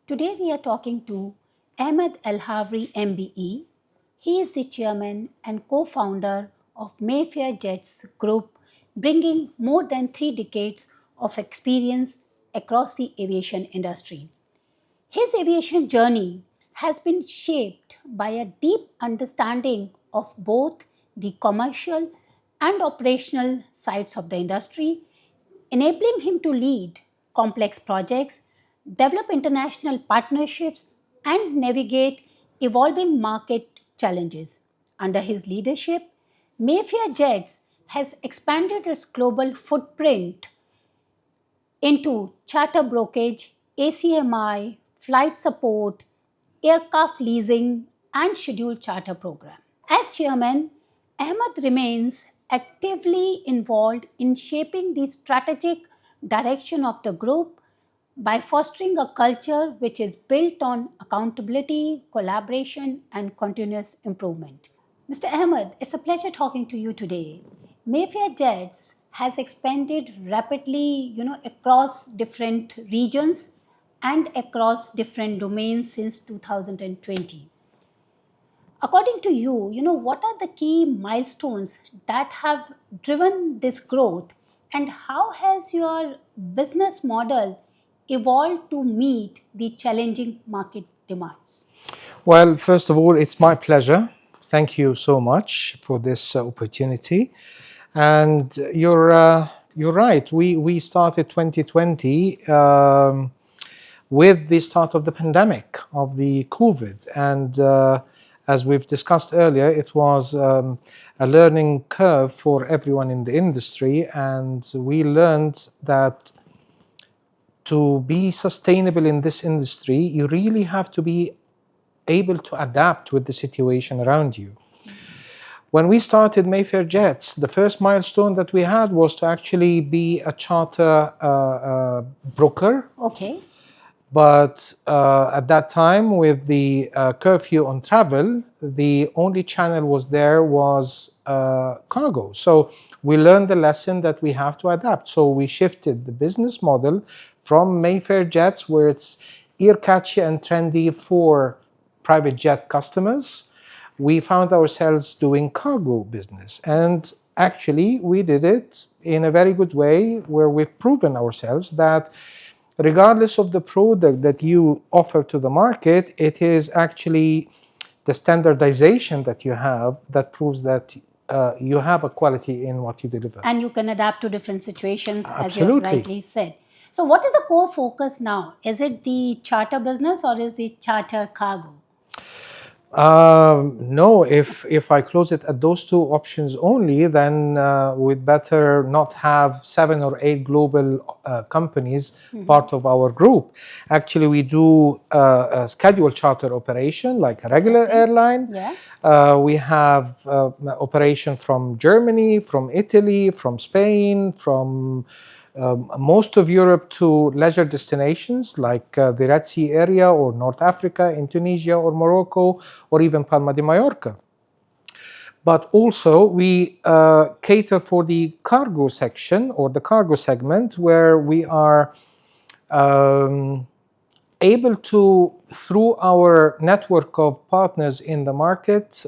Today we are talking to Ahmed Elhawary MBE. He is the chairman and co-founder of Mayfair Jets Group, bringing more than 3 decades of experience across the aviation industry. His aviation journey has been shaped by a deep understanding of both the commercial and operational sides of the industry, enabling him to lead complex projects, develop international partnerships, and navigate evolving market challenges. Under his leadership, Mayfair Jets has expanded its global footprint into charter brokerage, ACMI, flight support, aircraft leasing, and scheduled charter program. As chairman, Ahmed remains actively involved in shaping the strategic direction of the group by fostering a culture which is built on accountability, collaboration, and continuous improvement. Mr. Ahmed, it's a pleasure talking to you today. Mayfair Jets has expanded rapidly, across different regions and across different domains since 2020. According to you, what are the key milestones that have driven this growth, and how has your business model evolved to meet the challenging market demands? Well, first of all, it's my pleasure. Thank you so much for this opportunity. And you're right. We started 2020 with the start of the pandemic of the COVID, and as we've discussed earlier, it was a learning curve for everyone in the industry, and we learned that to be sustainable in this industry, you really have to be able to adapt with the situation around you. When we started Mayfair Jets, the first milestone that we had was to actually be a charter broker. Okay. But at that time, with the curfew on travel, the only channel was cargo. So we learned the lesson that we have to adapt. So we shifted the business model from Mayfair Jets, where it's ear-catchy and trendy for private jet customers. We found ourselves doing cargo business. And actually, we did it in a very good way, where we've proven ourselves that regardless of the product that you offer to the market, it is actually the standardization that you have that proves that you have a quality in what you deliver. And you can adapt to different situations, as you Absolutely. rightly said. So what is the core focus now? Is it the charter business or is it charter cargo? No, if I close it at those two options only, then we'd better not have 7 or 8 global companies part of our group. Actually, we do a scheduled charter operation like a regular airline. Yeah. We have operation from Germany, from Italy, from Spain, from most of Europe to leisure destinations like the Red Sea area or North Africa, Indonesia or Morocco, or even Palma de Mallorca. But also we cater for the cargo section or the cargo segment, where we are able to, through our network of partners in the market,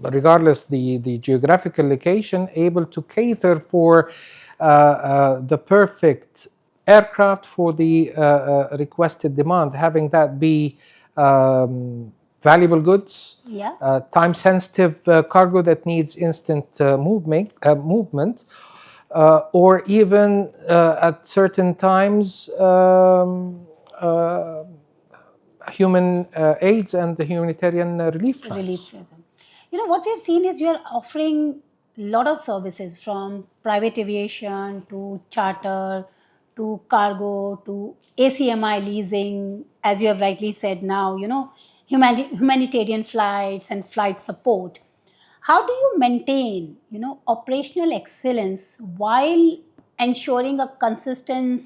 regardless the geographical location, able to cater for the perfect aircraft for the requested demand, having that be valuable goods, Yeah. time-sensitive cargo that needs instant movement, or even at certain times human aids and the humanitarian relief flights. Relief. What we've seen is you're offering a lot of services, from private aviation to charter to cargo to ACMI leasing, as you have rightly said now, humanitarian flights and flight support. How do you maintain, operational excellence while ensuring a consistent,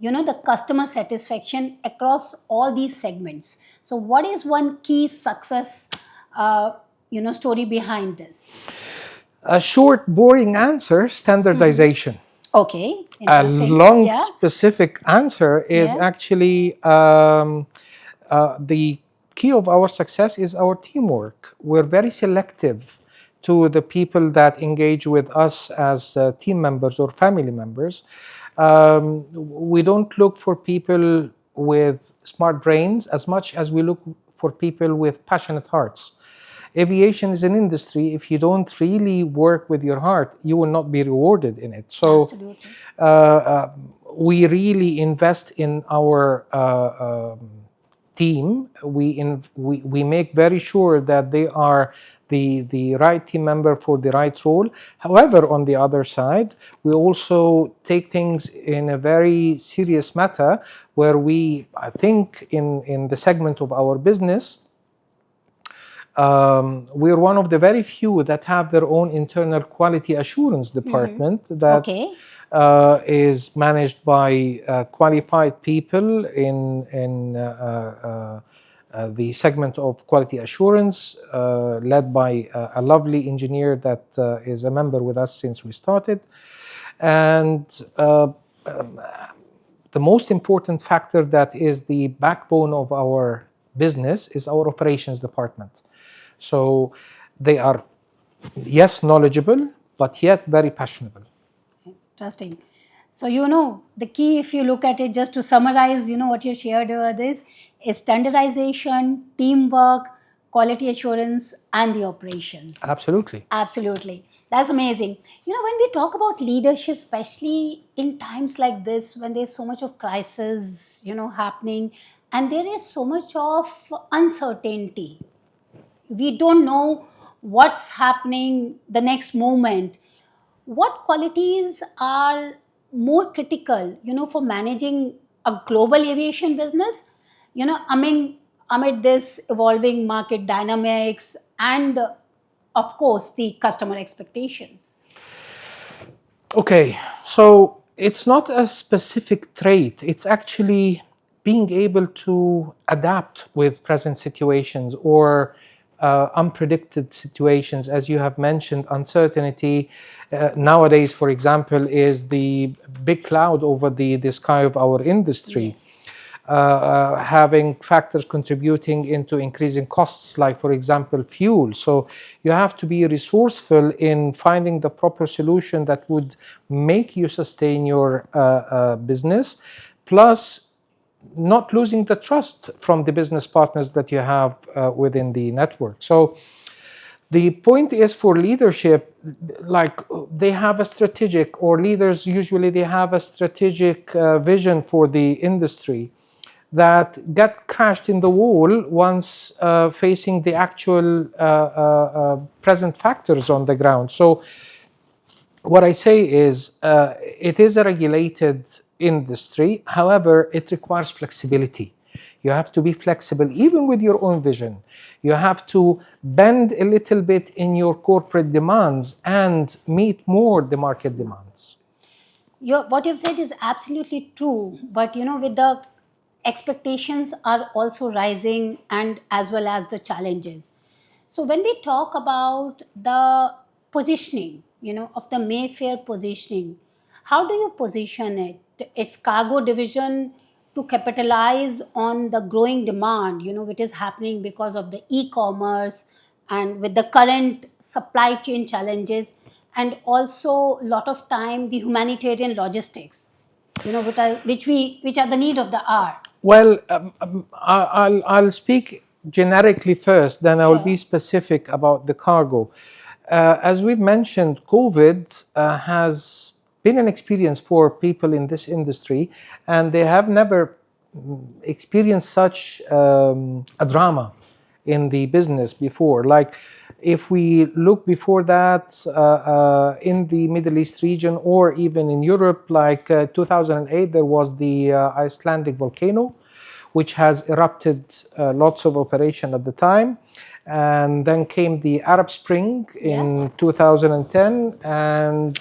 the customer satisfaction across all these segments? So what is one key success, story behind this? A short, boring answer: standardization. Okay. A Interesting. long, Yeah. specific answer is Yeah. actually the key of our success is our teamwork. We're very selective to the people that engage with us as team members or family members. We don't look for people with smart brains as much as we look for people with passionate hearts. Aviation is an industry. If you don't really work with your heart, you will not be rewarded in it. So Absolutely. uh, uh, we really invest in our team. We make very sure that they are the right team member for the right role. However, on the other side, we also take things in a very serious matter where I think in the segment of our business, we're one of the very few that have their own internal quality assurance department that Okay. is managed by qualified people in the segment of quality assurance, led by a lovely engineer that is a member with us since we started. And the most important factor that is the backbone of our business is our operations department. So they are, yes, knowledgeable, but yet very passionate. Interesting. So, the key, if you look at it, just to summarize, what you shared with this is standardization, teamwork, quality assurance, and the operations. Absolutely. Absolutely. That's amazing. When we talk about leadership, especially in times like this, when there's so much of crisis, happening, and there is so much of uncertainty, we don't know what's happening the next moment. What qualities are more critical, for managing a global aviation business, amid this evolving market dynamics and, of course, the customer expectations? Okay, so it's not a specific trait, it's actually being able to adapt with present situations or unpredicted situations. As you have mentioned, uncertainty nowadays, for example, is the big cloud over the sky of our industry. Yes. Having factors contributing into increasing costs, like, for example, fuel. So you have to be resourceful in finding the proper solution that would make you sustain your business, plus not losing the trust from the business partners that you have within the network. So the point is, for leadership, like, they have a strategic, or leaders usually they have a strategic vision for the industry that get crashed in the wall once facing the actual present factors on the ground. So what I say is, it is a regulated industry. However, it requires flexibility. You have to be flexible even with your own vision. You have to bend a little bit in your corporate demands and meet more the market demands. What you've said is absolutely true, but with the expectations are also rising, and as well as the challenges. So when we talk about the positioning, of the Mayfair positioning, how do you position it? Its cargo division to capitalize on the growing demand, which is happening because of the e-commerce and with the current supply chain challenges, and also a lot of time the humanitarian logistics, which are the need of the hour. Well, I'll speak generically first, then I will be Sure. specific about the cargo. As we've mentioned, COVID has been an experience for people in this industry, and they have never experienced such a drama in the business before. Like, if we look before that in the Middle East region, or even in Europe, like 2008, there was the Icelandic volcano, which has erupted lots of operation at the time. And then came the Arab Spring in Yeah. 2010. And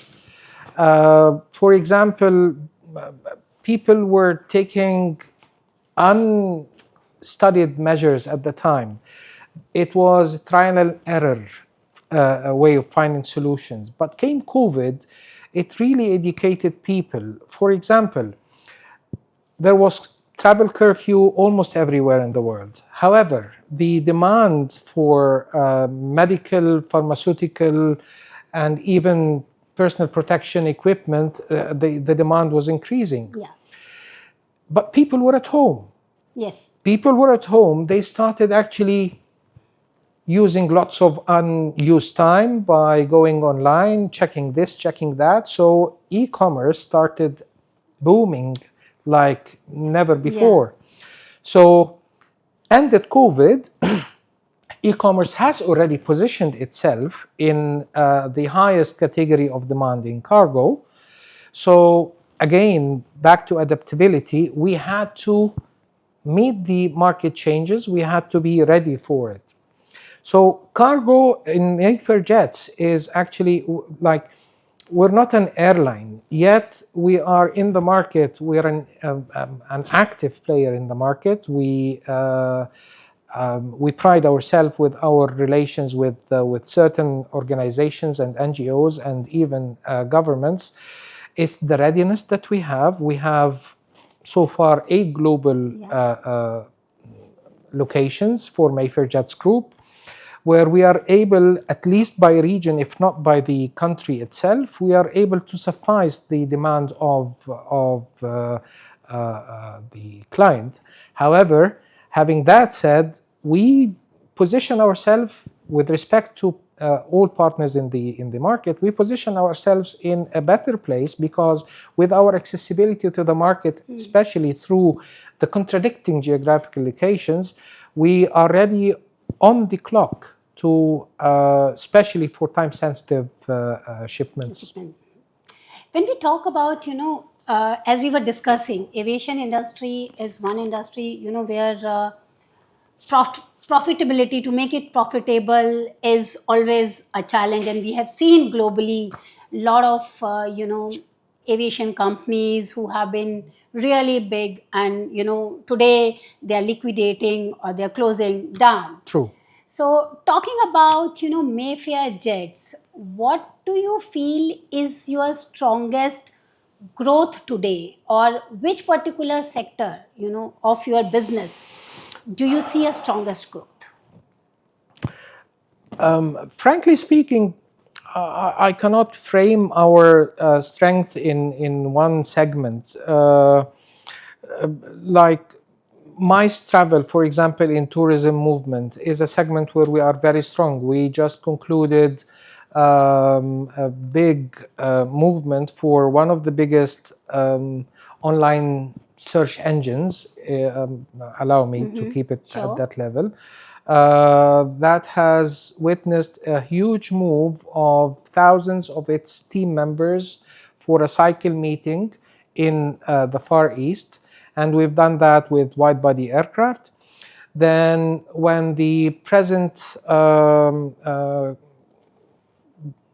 for example, people were taking unstudied measures at the time. It was trial and error, a way of finding solutions. But came COVID, it really educated people. For example, there was travel curfew almost everywhere in the world. However, the demand for medical, pharmaceutical, and even personal protection equipment, the demand was increasing. Yeah. But people were at home. Yes. People were at home. They started actually using lots of unused time by going online, checking this, checking that. So e-commerce started booming like never before. So ended COVID, e-commerce has already positioned itself in the highest category of demanding cargo. So again, back to adaptability, we had to meet the market changes. We had to be ready for it. So cargo in Mayfair Jets is actually like, we're not an airline, yet we are in the market. We are an active player in the market. We pride ourselves with our relations with certain organizations and NGOs and even governments. It's the readiness that we have. We have so far 8 global locations for Mayfair Jets Group, where we are able, at least by region, if not by the country itself, we are able to suffice the demand of the client. However, having that said, we position ourselves with respect to all partners in the market. We position ourselves in a better place because with our accessibility to the market, especially through the contradicting geographical locations, we are ready on the clock to, especially for time-sensitive shipments. When we talk about, as we were discussing, aviation industry is one industry, where profitability, to make it profitable, is always a challenge. And we have seen globally a lot of, aviation companies who have been really big, and, today they are liquidating or they're closing down. True. So, talking about, Mayfair Jets, what do you feel is your strongest growth today, or which particular sector, of your business do you see a strongest growth? Frankly speaking, I cannot frame our strength in one segment. Like MICE travel, for example, in tourism movement is a segment where we are very strong. We just concluded a big movement for one of the biggest online search engines. Allow me to keep it Sure. at that level. That has witnessed a huge move of thousands of its team members for a cycle meeting in the Far East. And we've done that with wide-body aircraft. Then when the present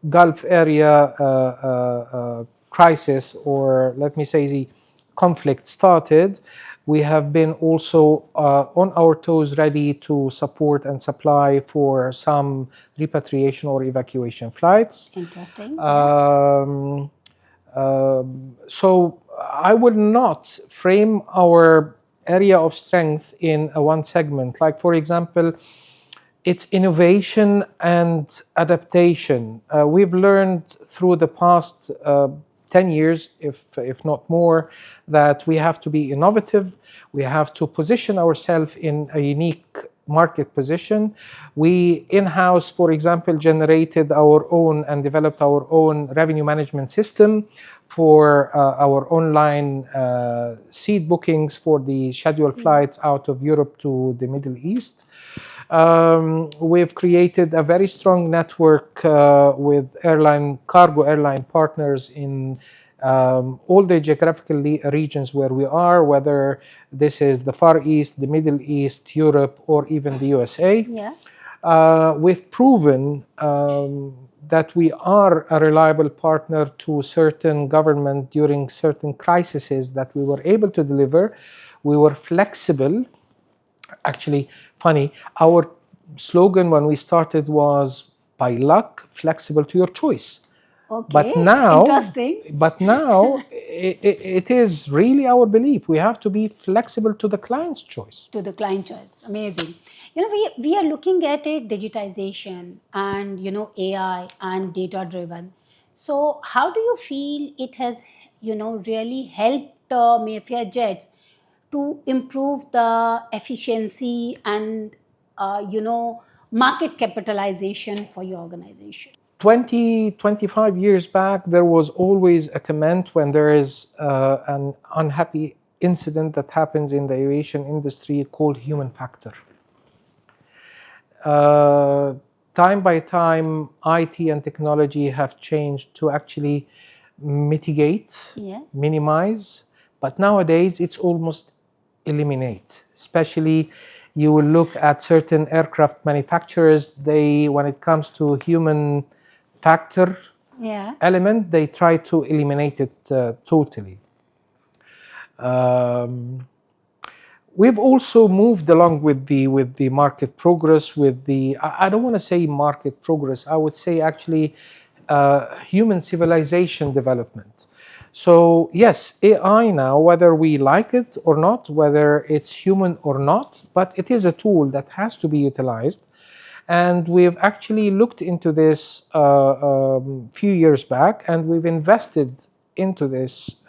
Gulf area crisis, or let me say the conflict started, we have been also on our toes, ready to support and supply for some repatriation or evacuation flights. Interesting. So I would not frame our area of strength in a one segment. Like, for example, it's innovation and adaptation. We've learned through the past 10 years, if not more, that we have to be innovative. We have to position ourselves in a unique market position. We in-house, for example, generated our own and developed our own revenue management system for our online seat bookings for the scheduled flights out of Europe to the Middle East. We've created a very strong network with cargo airline partners in all the geographical regions where we are, whether this is the Far East, the Middle East, Europe, or even the USA. Yeah. We've proven that we are a reliable partner to certain government during certain crises that we were able to deliver. We were flexible. Actually, funny, our slogan when we started was, by luck, flexible to your choice. But Okay, now, interesting. it is really our belief. We have to be flexible to the client's choice. To the client choice. Amazing. We are looking at it digitization and, AI and data driven. So how do you feel it has, really helped Mayfair Jets to improve the efficiency and, market capitalization for your organization? 20, 25 years back, there was always a comment when there is an unhappy incident that happens in the aviation industry called human factor. Time by time, IT and technology have changed to actually mitigate, minimize, but nowadays it's almost eliminate. Especially, you will look at certain aircraft manufacturers, when it comes to human factor element, they try to eliminate it totally. We've also moved along with the market progress. I don't want to say market progress. I would say actually human civilization development. So yes, AI now, whether we like it or not, whether it's human or not, but it is a tool that has to be utilized. And we've actually looked into this few years back, and we've invested into this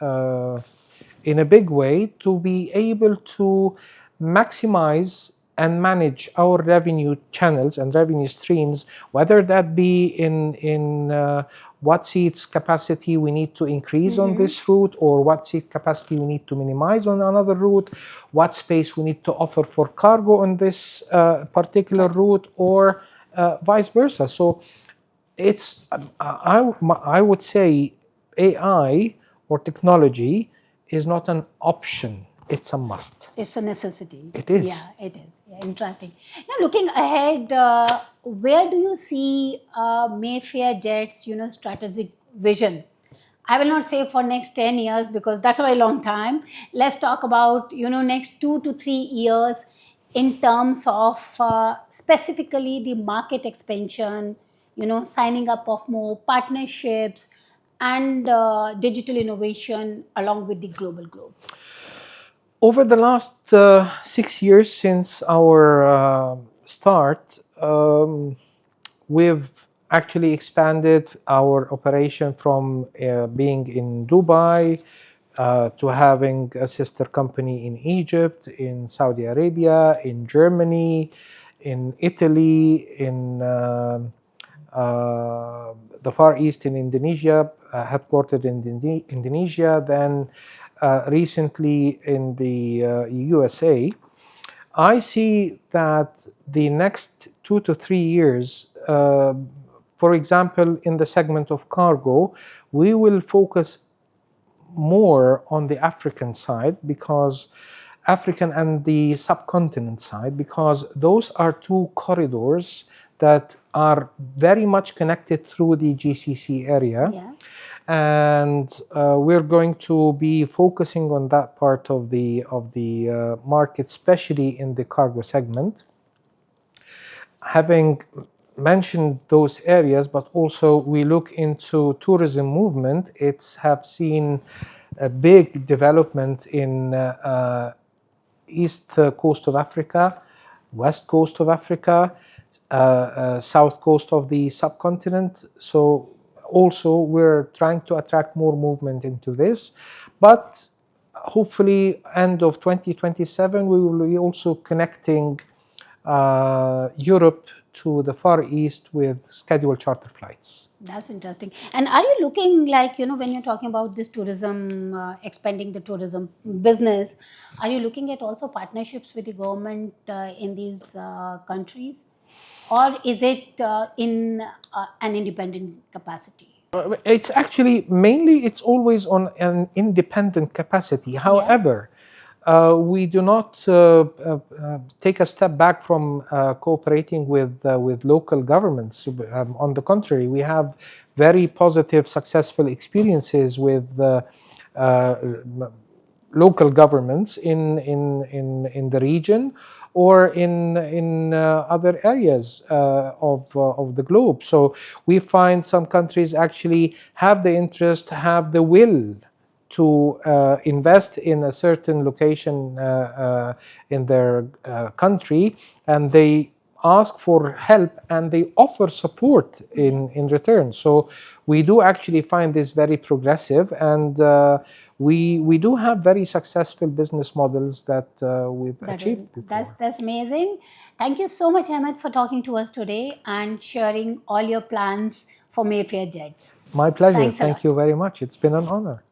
in a big way to be able to maximize and manage our revenue channels and revenue streams, whether that be in what seats capacity we need to increase on this route, or what seat capacity we need to minimize on another route, what space we need to offer for cargo on this particular route, or vice versa. So it's I would say AI or technology is not an option, it's a must. It's a necessity. It is. Yeah, it is. Yeah, interesting. Now, looking ahead, where do you see Mayfair Jets, strategic vision? I will not say for next 10 years because that's a very long time. Let's talk about, next 2 to 3 years in terms of specifically the market expansion, signing up of more partnerships and digital innovation along with the global growth. Over the last 6 years since our start, we've actually expanded our operation from being in Dubai to having a sister company in Egypt, in Saudi Arabia, in Germany, in Italy, in the Far East, in Indonesia, headquartered in Indonesia, then recently in the USA. I see that the next 2 to 3 years, for example, in the segment of cargo, we will focus more on the African side, because African and the subcontinent side, because those are two corridors that are very much connected through the GCC area. Yeah. And we're going to be focusing on that part of the market, especially in the cargo segment. Having mentioned those areas, but also we look into tourism movement. It's have seen a big development in east coast of Africa, west coast of Africa, south coast of the subcontinent. So also we're trying to attract more movement into this, but hopefully end of 2027 we will be also connecting Europe to the Far East with scheduled charter flights. That's interesting. And are you looking like, when you're talking about this tourism, expanding the tourism business, are you looking at also partnerships with the government in these countries? Or is it in an independent capacity? It's actually mainly, it's always on an independent capacity. However, we do not take a step back from cooperating with local governments. On the contrary, we have very positive, successful experiences with local governments in the region or in other areas of the globe. So we find some countries actually have the interest, have the will to invest in a certain location in their country, and they ask for help and they offer support in return. So we do actually find this very progressive, and we do have very successful business models that we've achieved before. That's amazing. Thank you so much, Ahmed, for talking to us today and sharing all your plans for Mayfair Jets. My pleasure. Thanks a lot. Thank you very much. It's been an honor.